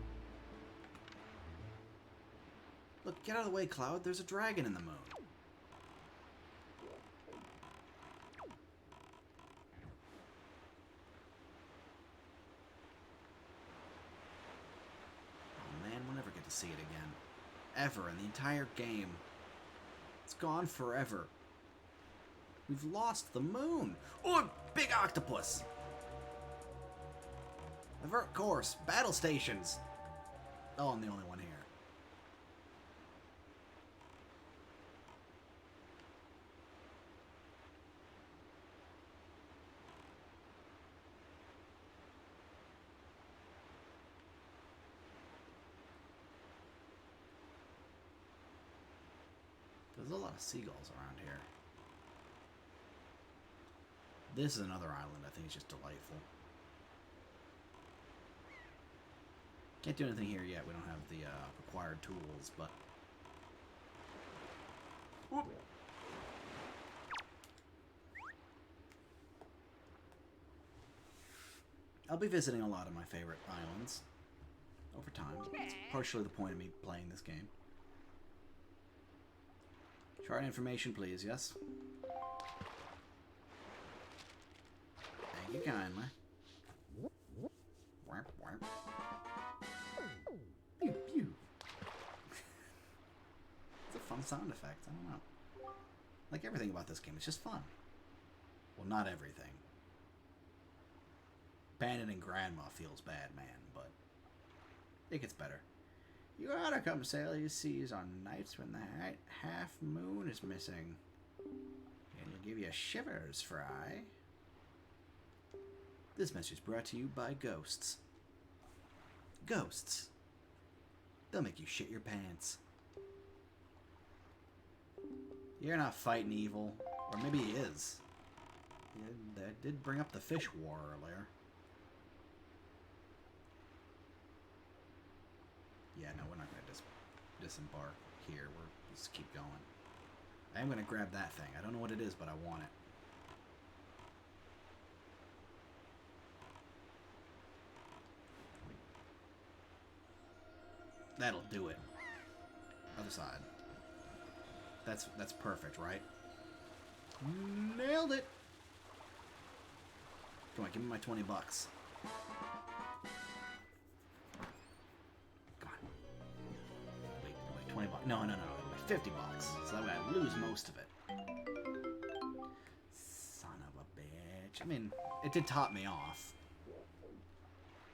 Look, get out of the way, Cloud. There's a dragon in the moon. Oh man, we'll never get to see it again. Ever in the entire game. It's gone forever. We've lost the moon. Oh, big octopus! Avert course. Battle stations. Oh, I'm the only one here. There's a lot of seagulls around here. This is another island I think is just delightful. Can't do anything here yet. We don't have the required tools, but... Whoop. I'll be visiting a lot of my favorite islands over time. It's partially the point of me playing this game. Chart information, please, yes? Thank you kindly. Warp, warp. Pew, pew. It's a fun sound effect. I don't know. Like everything about this game, it's just fun. Well, not everything. Abandoning Grandma feels bad, man, but it gets better. You ought to come sail these seas on nights when the half moon is missing. It'll give you shivers, Fry. This message is brought to you by ghosts. Ghosts. They'll make you shit your pants. You're not fighting evil. Or maybe he is. Yeah, that did bring up the fish war earlier. Yeah, no, we're not going to disembark here. We're just keep going. I am going to grab that thing. I don't know what it is, but I want it. That'll do it. Other side. That's perfect, right? Nailed it! Come on, give me my 20 bucks. Come on. Wait, 20 bucks. No, 50 bucks. So that way I lose most of it. Son of a bitch. I mean, it did top me off.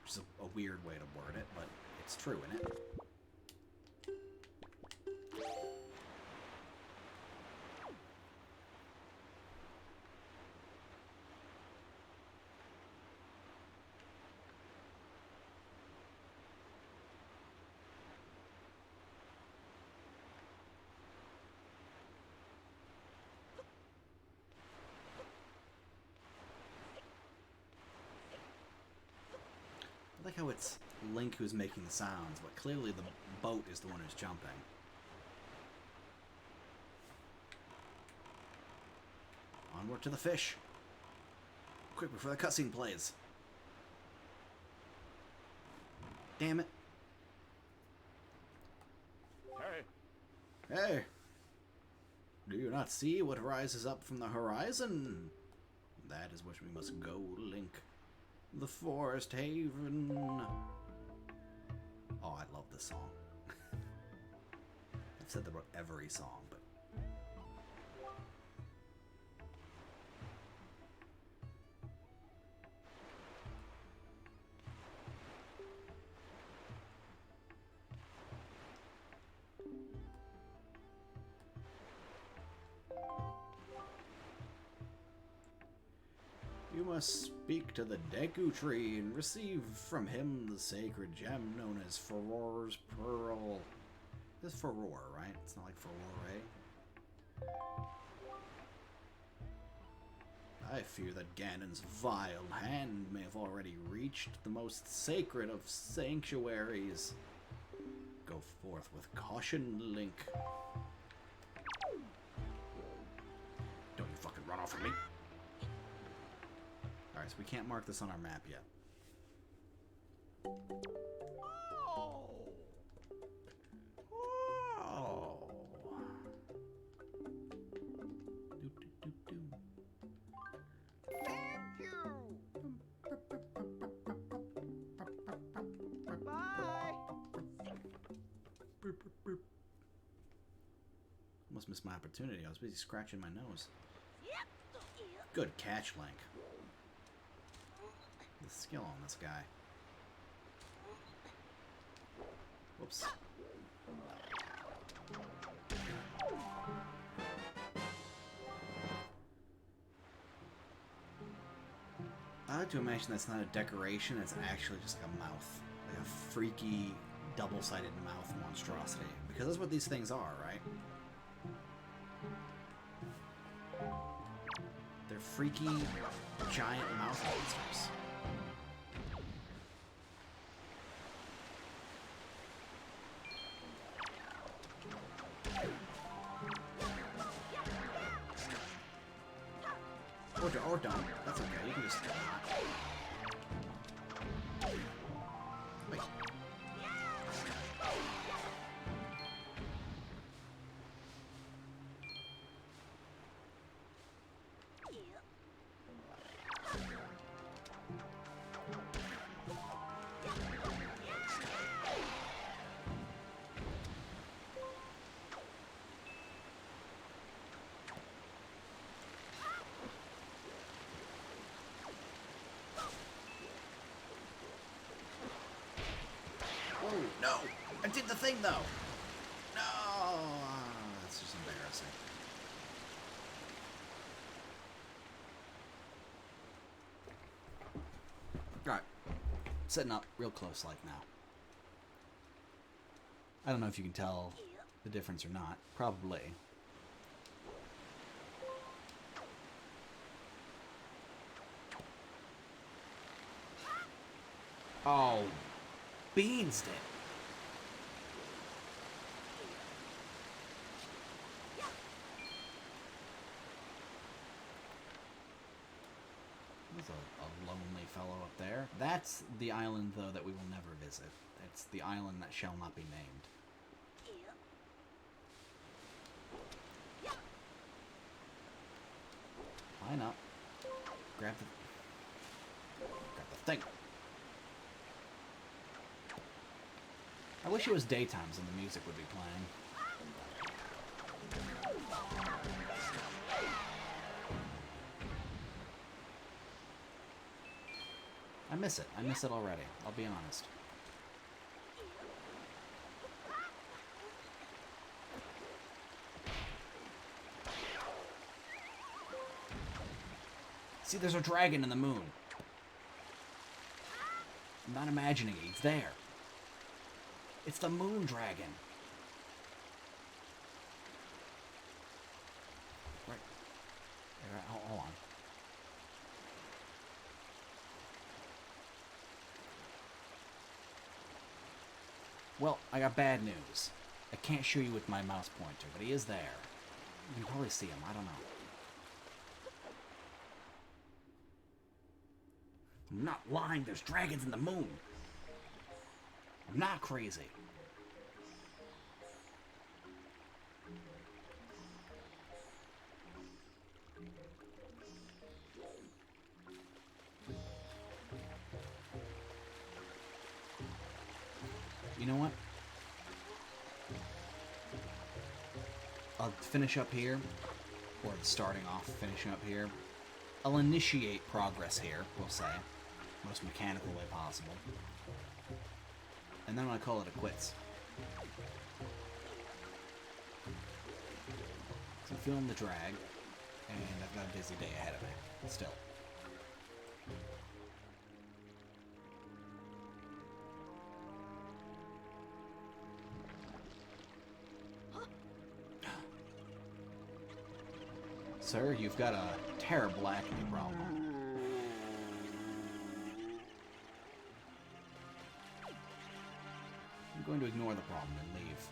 Which is a weird way to word it, but it's true, isn't it? I like how it's Link who's making the sounds, but clearly the boat is the one who's jumping. Onward to the fish. Quick before the cutscene plays. Damn it. Hey. Hey. Do you not see what rises up from the horizon? That is where we must go, Link. The Forest Haven. Oh, I love this song. I've said that about every song, but... You must speak to the Deku Tree and receive from him the sacred gem known as Furor's Pearl. This is Furor, right? It's not like Furore. I fear that Ganon's vile hand may have already reached the most sacred of sanctuaries. Go forth with caution, Link. Don't you fucking run off of me. Alright, so we can't mark this on our map yet. Oh. Oh. Do, do, do, do. Thank you. Bye. Almost missed my opportunity. I was busy scratching my nose. Yep. Good catch, Link. The skill on this guy. Whoops. I like to imagine that's not a decoration, it's actually just like a mouth. Like a freaky, double-sided mouth monstrosity. Because that's what these things are, right? They're freaky, giant mouth monsters. Or don't. That's okay. You can just not. Wait. No! I did the thing, though! No! That's just embarrassing. Alright. Setting up real close like now. I don't know if you can tell the difference or not. Probably. Oh, beans did. There's a lonely fellow up there. That's the island, though, that we will never visit. It's the island that shall not be named. Line up. Grab the thing. I wish it was daytime so the music would be playing. I miss it. I miss it already. I'll be honest. See, there's a dragon in the moon. I'm not imagining it. He's there. It's the moon dragon. Right. Hold on. Well, I got bad news. I can't show you with my mouse pointer, but he is there. You can probably see him. I don't know. I'm not lying. There's dragons in the moon. I'm not crazy. You know what? I'll finish up here, or starting off, finishing up here. I'll initiate progress here, we'll say. Most mechanical way possible. And then I call it a quits. So I'm feeling the drag, and I've got a busy day ahead of me, still. Sir, you've got a terrible acne problem. I'm going to ignore the problem and leave.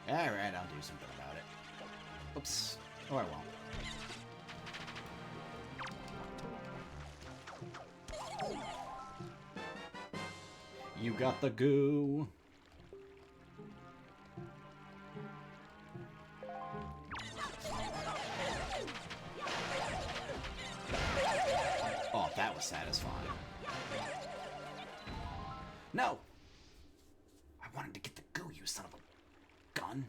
Alright, I'll do something about it. Oops. Oh, I won't. You got the goo. Oh, that was satisfying. No! I wanted to get the goo, you son of a gun.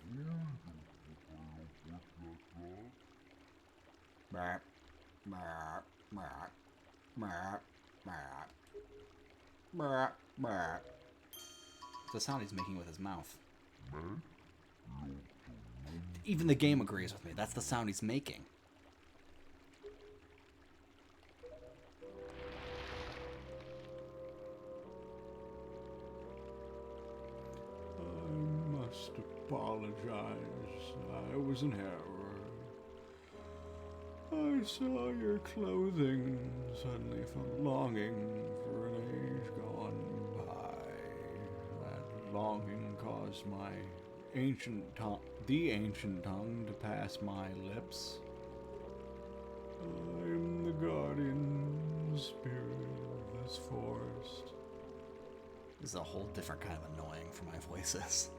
Burp. Burp. Burp. Burp. Burp. Burp. Burp. It's the sound he's making with his mouth. Even the game agrees with me. That's the sound he's making. I must apologize. I was in error. I saw your clothing, suddenly felt longing for an age gone by. That longing caused my the ancient tongue to pass my lips. I am the guardian spirit of this forest. This is a whole different kind of annoying for my voices.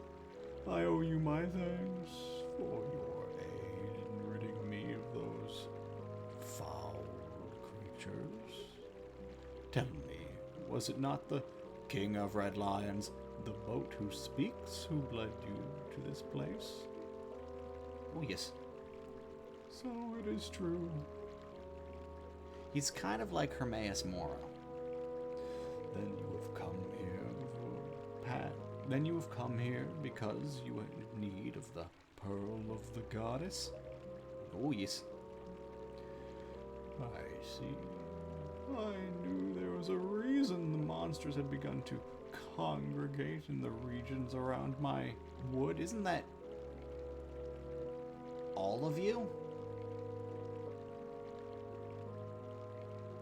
I owe you my thanks for your aid in ridding me of those foul creatures. Tell me, was it not the King of Red Lions, the boat who speaks, who led you to this place? Oh, yes. So it is true. He's kind of like Hermaeus Mora. Then you have come here Then you have come here because you are in need of the pearl of the goddess? Oh, yes. I see. I knew there was a reason the monsters had begun to congregate in the regions around my wood. Isn't that all of you?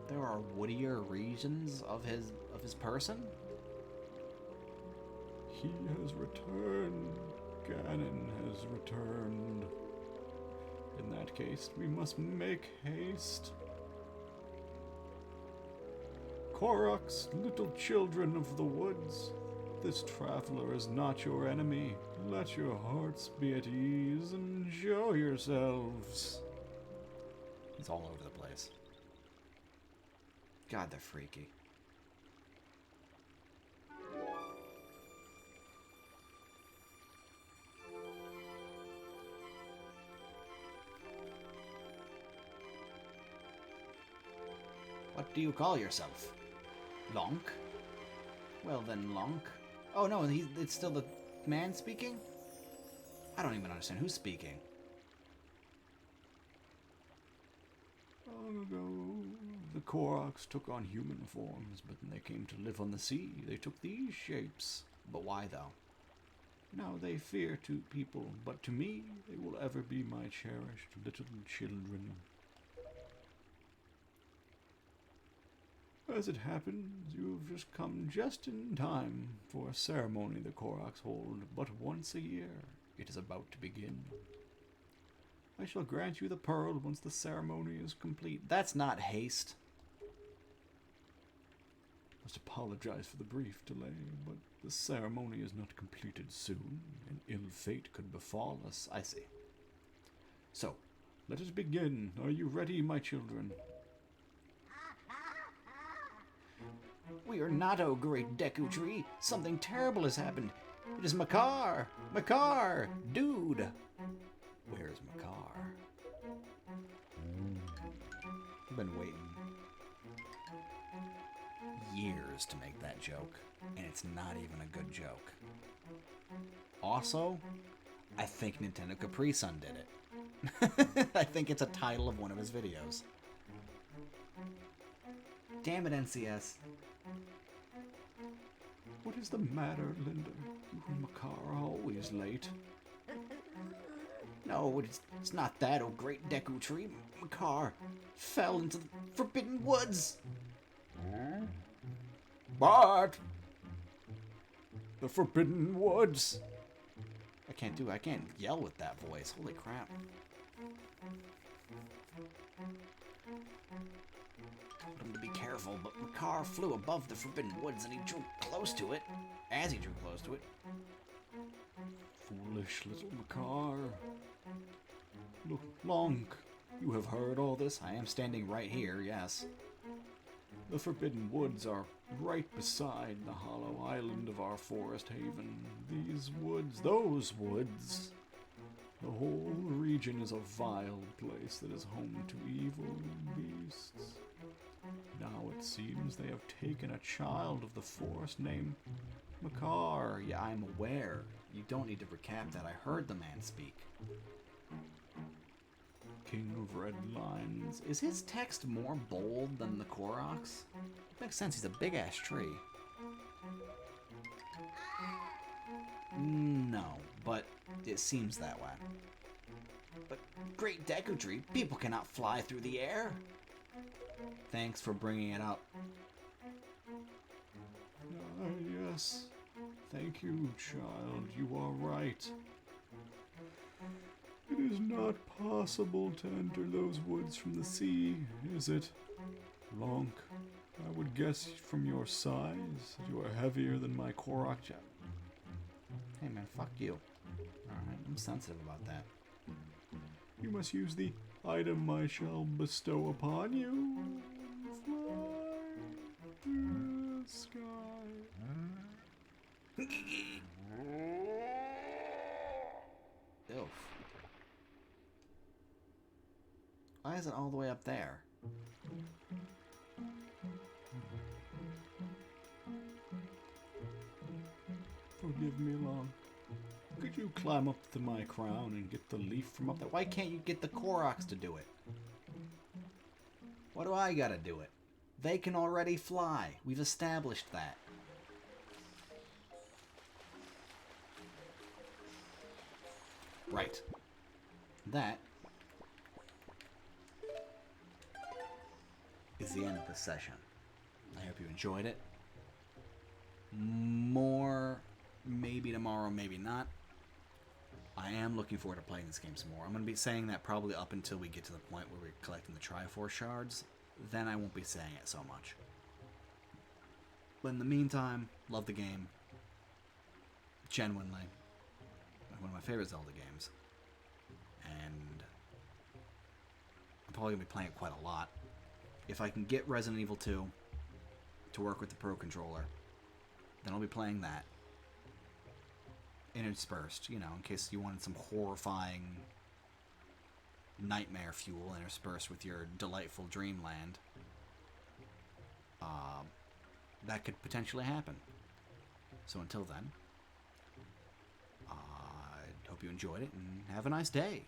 There are woodier regions of his person? He has returned. Ganon has returned. In that case, we must make haste. Koroks, little children of the woods, this traveler is not your enemy. Let your hearts be at ease and show yourselves. He's all over the place. God, they're freaky. What do you call yourself? Lonk? Well then, Lonk. Oh no, it's still the man speaking? I don't even understand who's speaking. Long ago, the Koroks took on human forms, but when they came to live on the sea, they took these shapes. But why though? Now they fear to people, but to me, they will ever be my cherished little children. As it happens, you have just come just in time for a ceremony the Koroks hold but once a year. It is about to begin. I shall grant you the pearl once the ceremony is complete. That's not haste. Must apologize for the brief delay, but the ceremony is not completed soon. An ill fate could befall us. I see. So, let us begin. Are you ready, my children? We are not, O great Deku Tree. Something terrible has happened. It is Makar! Makar! Dude! Where's Makar? I've been waiting years to make that joke, and it's not even a good joke. Also, I think Nintendo Capri Sun did it. I think it's a title of one of his videos. Damn it, NCS. What is the matter, Linda? You and Makar are always late. No, it's not that, oh great Deku Tree. Makar fell into the Forbidden Woods. But the Forbidden Woods. I can't yell with that voice. Holy crap. Told him to be careful, but Makar flew above the Forbidden Woods and he drew close to it. As he drew close to it. Foolish little Makar. Look, Lonk, you have heard all this? I am standing right here, yes. The Forbidden Woods are right beside the hollow island of our forest haven. These woods, those woods. The whole region is a vile place that is home to evil beasts. Now it seems they have taken a child of the forest named Makar. Yeah, I'm aware. You don't need to recap that. I heard the man speak. King of Red Lines. Is his text more bold than the Koroks? Makes sense, he's a big-ass tree. No, but it seems that way. But great Deku Tree, people cannot fly through the air. Thanks for bringing it up. Yes. Thank you, child. You are right. It is not possible to enter those woods from the sea, is it? Lonk, I would guess from your size that you are heavier than my Korok. Hey man, fuck you. Alright, I'm sensitive about that. You must use the item I shall bestow upon you. Fly through the sky. Oof. Why is it all the way up there? Forgive me, Lon. Could you climb up to my crown and get the leaf from up there? Why can't you get the Koroks to do it? Why do I gotta do it? They can already fly. We've established that. Right. That is the end of the session. I hope you enjoyed it. More, maybe tomorrow, maybe not. I am looking forward to playing this game some more. I'm going to be saying that probably up until we get to the point where we're collecting the Triforce shards. Then I won't be saying it so much. But in the meantime, love the game. Genuinely. One of my favorite Zelda games. And I'm probably going to be playing it quite a lot. If I can get Resident Evil 2 to work with the Pro Controller, then I'll be playing that. Interspersed, you know, in case you wanted some horrifying nightmare fuel interspersed with your delightful dreamland. That could potentially happen. So until then, I hope you enjoyed it and have a nice day.